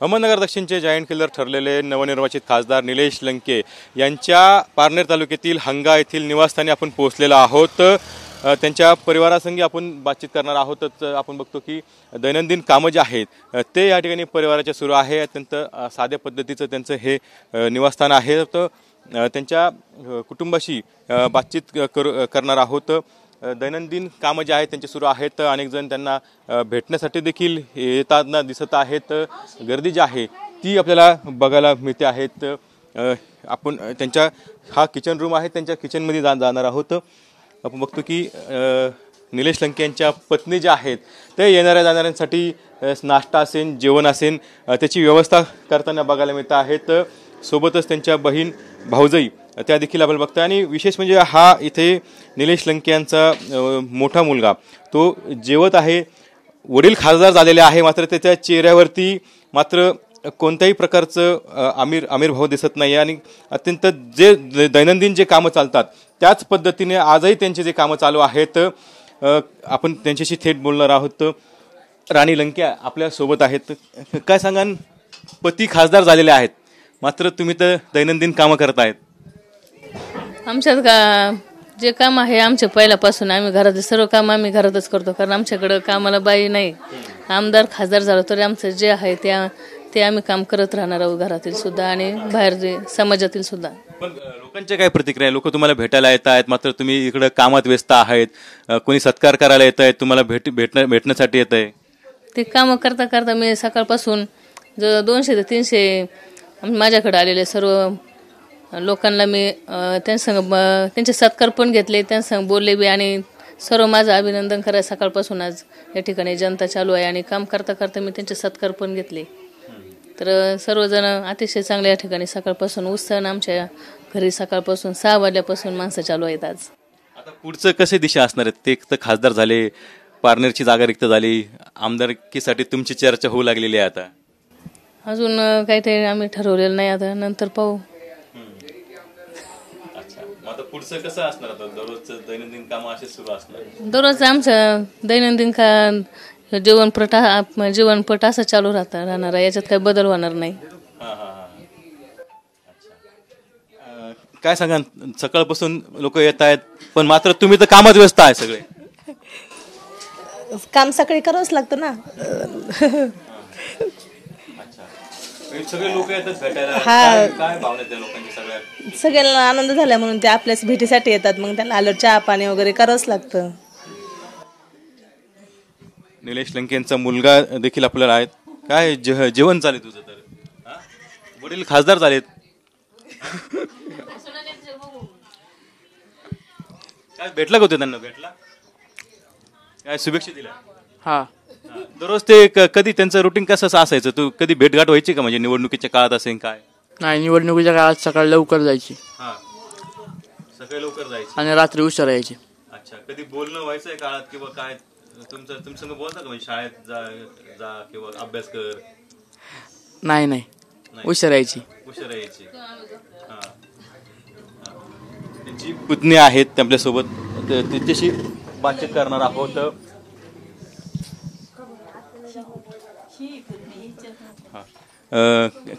Ahmednagar दक्षिणचे giant killer ठरलेले नवनिर्वाचित खासदार निलेश लंके यांच्या पारनेर तालुक्यातील हंगा येथील निवासस्थानी आपण पोहोचलेलो आहोत। त्यांच्या परिवारासंगी आपण बातचीत करणार आहोत। आपण बघतो की दैनंदिन कामं जे आहेत ते या ठिकाणी परिवाराचे सुरू आहे। अत्यंत साध्या पद्धतीचं त्यांचं हे निवासस्थान आहे। तर त्यांच्या कुटुंबाशी बातचीत करणार आहोत। दैनंदिन कामं जे आहेत त्यांचे सुरू आहेत। अनेक जण त्यांना भेटण्यासाठी देखील येताना दिसत आहेत। गर्दी जी आहे ती आपल्याला बघायला मिळते आहेत। आपण त्यांच्या हा किचन रूम आहे, त्यांच्या किचनमध्ये जाणार आहोत। आपण बघतो की निलेश लंके यांच्या पत्नी ज्या आहेत ते येणाऱ्या जाणाऱ्यांसाठी नाश्ता असेल, जेवण असेल त्याची व्यवस्था करताना बघायला मिळत आहेत। सोबतच त्यांच्या बहीण भाऊजाई त्या देखील आपल्याला बघता। आणि विशेष म्हणजे हा इथे निलेश लंके यांचा मोठा मुलगा तो जेवत आहे। वडील खासदार झालेले आहे, मात्र त्याच्या चेहऱ्यावरती मात्र कोणत्याही प्रकारचं आमिर भाव दिसत नाही। आणि अत्यंत जे दैनंदिन जे कामं चालतात त्याच पद्धतीने आजही त्यांचे जे कामं चालू आहेत। आपण त्यांच्याशी थेट बोलणार आहोत। राणी लंके आपल्या सोबत आहेत। काय सांगाल, पती खासदार झालेले आहेत मात्र तुम्ही तर दैनंदिन कामं करतायत। आमच्यात जे काम आहे आमच्या पहिल्यापासून आम्ही घरात सर्व काम आम्ही घरातच करतो, कारण आमच्याकडे कामाला बाई नाही। आमदार खासदार झालो तरी आमचं जे आहे ते आम्ही काम करत राहणार आहोत, घरातील सुद्धा आणि बाहेर जे समाजातील सुद्धा। पण लोकांच्या काय प्रतिक्रिया? लोक तुम्हाला भेटायला येत आहेत मात्र तुम्ही इकडे कामात व्यस्त आहेत। कोणी सत्कार करायला येत आहे, तुम्हाला भेटण्यासाठी येत आहे। ते काम करता करता मी सकाळपासून जो 200 ते 300 माझ्याकडे आलेले सर्व लोकांना मी त्यांचे सत्कार पण घेतले, त्यांच्यासंग बोलले बी आणि सर्व माझं अभिनंदन करायला सकाळपासून आज या ठिकाणी जनता चालू आहे। आणि काम करता करता मी त्यांचे सत्कार पण घेतले। तर सर्वजण अतिशय चांगले या ठिकाणी सकाळपासून उत्साह आमच्या घरी सकाळपासून 6 वाजल्यापासून माणसं चालू आहेत। आज आता पुढचं कसे दिशा असणार आहेत? ते तर खासदार झाले, पारनेरची जागा रिक्त झाली, आमदारकीसाठी तुमची चर्चा होऊ लागलेली आहे। आता अजून काही ते आम्ही ठरवलेलं नाही, आता नंतर पाहू। आता पुढचं कसं असणार? आता दररोजचं दैनंदिन काम असे सुरू असणार? दररोज आमचं दैनंदिन जीवनपट असं चालू राहणार आहे, याच्यात काही बदल होणार नाही। काय सांगा, सकाळपासून लोक येत आहेत पण मात्र तुम्ही तर कामात व्यस्त आहे सगळे। काम सकाळी करावंच लागतं ना। सगळे लोक येतात भेटायला, काय भावना त्या लोकांची? सगळ्यांना आनंद झाला म्हणून ते आपल्याच भेटीसाठी येतात, मग त्यांना आलं चहा पाणी वगैरे करावंच लागतं। निलेश लंके यांचा मुलगा देखील आपल्याला आहेत। काय जेवण चालेल तुझं? तर वडील खासदार झालेत, काय भेटला का त्यांना? भेटला काय शुभेच्छा दिल्या? हा, दररोज ते कधी त्यांचं रुटीन कसं असायचं? तू कधी भेटगाठ व्हायची का? म्हणजे निवडणुकीच्या काळात असेल काय? नाही, निवडणुकीच्या काळात सकाळी लवकर जायची, सकाळी लवकर जायची आणि रात्री उशिरा यायची। अच्छा, कधी बोलणं व्हायचंय काळात किंवा काय? तुमचं बोलता का म्हणजे शाळेत जा किंवा अभ्यास कर? नाही, उशिरा यायची। त्यांची पत्नी आहेत आपल्यासोबत, त्यांच्याशी बातचीत करणार आहोत।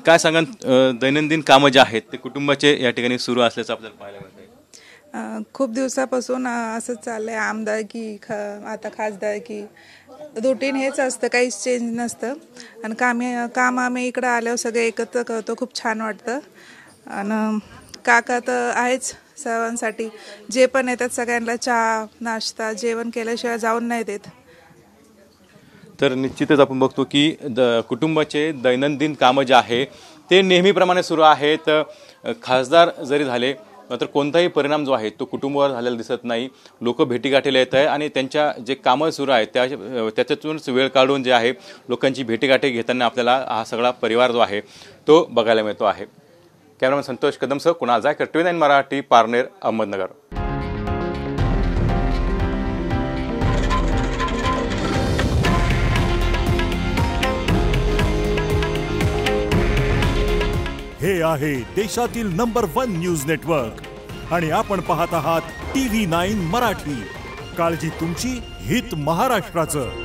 काय सांगा, दैनंदिन कामं जे आहेत ते कुटुंबाचे या ठिकाणी सुरू असल्याचं आपल्याला पाहायला मिळतंय। खूप दिवसापासून असंच चाललंय, आमदारकी आता खासदारकी, रुटीन हेच असतं, काहीच चेंज नसतं। आणि काम आम्ही इकडं आल्यावर सगळे एकत्र करतो, खूप छान वाटतं। आणि काका तर आहेच सर्वांसाठी, जे पण येतात सगळ्यांना चहा नाश्ता जेवण केल्याशिवाय जाऊन नाही देत। तर निश्चितच आपण बघतो की कुटुंबाचे दैनंदिन कामं जे आहे ते नेहमीप्रमाणे सुरू आहेत। खासदार जरी झाले मात्र कोणताही परिणाम जो आहे तो कुटुंबावर झालेला दिसत नाही। लोक भेटीगाठीला येत आहे आणि त्यांच्या जे कामं सुरू आहेत त्याच्यातूनच वेळ काढून जे आहे लोकांची भेटीगाठी घेताना आपल्याला हा सगळा परिवार जो आहे तो बघायला मिळतो आहे। कॅमेरामॅन संतोष कदमसह कुणाल जायकर, TV9 मराठी, पारनेर, अहमदनगर। हे आहे देशातील नंबर 1 न्यूज नेटवर्क आणि आपण पाहत आहात TV9 मराठी। काळजी तुमची, हित महाराष्ट्राचं।